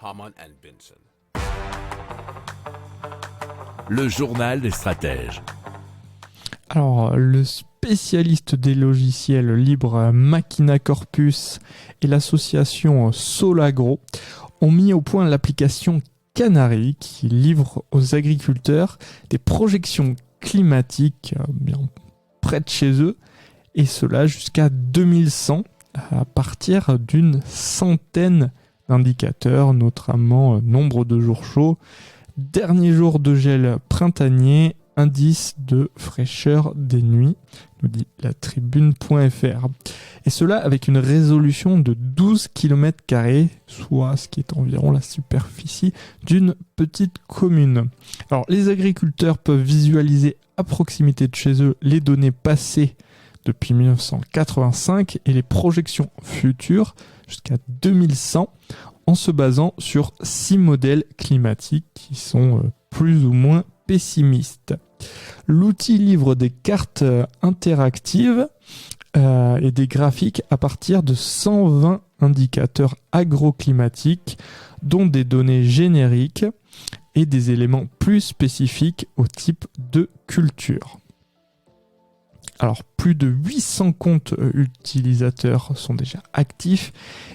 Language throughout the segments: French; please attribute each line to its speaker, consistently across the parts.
Speaker 1: Harman & Benson.
Speaker 2: Le journal des stratèges.
Speaker 3: Alors, le spécialiste des logiciels libres Machina Corpus et l'association Solagro ont mis au point l'application Canary qui livre aux agriculteurs des projections climatiques bien près de chez eux, et cela jusqu'à 2100 à partir d'une centaine d'indicateurs, notamment nombre de jours chauds, dernier jour de gel printanier, indice de fraîcheur des nuits, nous dit la tribune.fr. Et cela avec une résolution de 12 km², soit ce qui est environ la superficie d'une petite commune. Alors, les agriculteurs peuvent visualiser à proximité de chez eux les données passées depuis 1985 et les projections futures jusqu'à 2100 en se basant sur 6 modèles climatiques qui sont plus ou moins pessimistes. L'outil livre des cartes interactives et des graphiques à partir de 120 indicateurs agroclimatiques, dont des données génériques et des éléments plus spécifiques au type de culture. Alors, plus de 800 comptes utilisateurs sont déjà actifs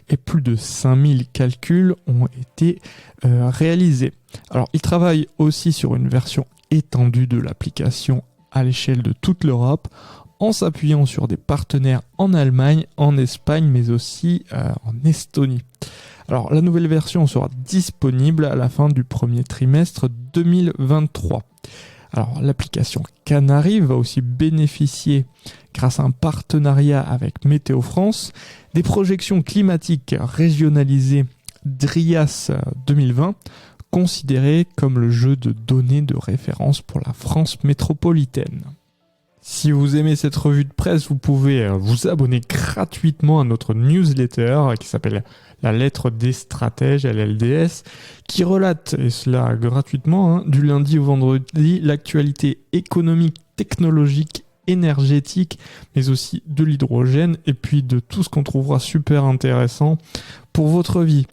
Speaker 3: et plus de 5000 calculs ont été réalisés. Alors, ils travaillent aussi sur une version étendue de l'application à l'échelle de toute l'Europe, en s'appuyant sur des partenaires en Allemagne, en Espagne, mais aussi en Estonie. Alors, la nouvelle version sera disponible à la fin du premier trimestre 2023. Alors, l'application Canary va aussi bénéficier, grâce à un partenariat avec Météo France, des projections climatiques régionalisées DRIAS 2020, considérées comme le jeu de données de référence pour la France métropolitaine. Si vous aimez cette revue de presse, vous pouvez vous abonner gratuitement à notre newsletter qui s'appelle La Lettre des Stratèges, LLDS, qui relate, et cela gratuitement, du lundi au vendredi, l'actualité économique, technologique, énergétique, mais aussi de l'hydrogène, et puis de tout ce qu'on trouvera super intéressant pour votre vie.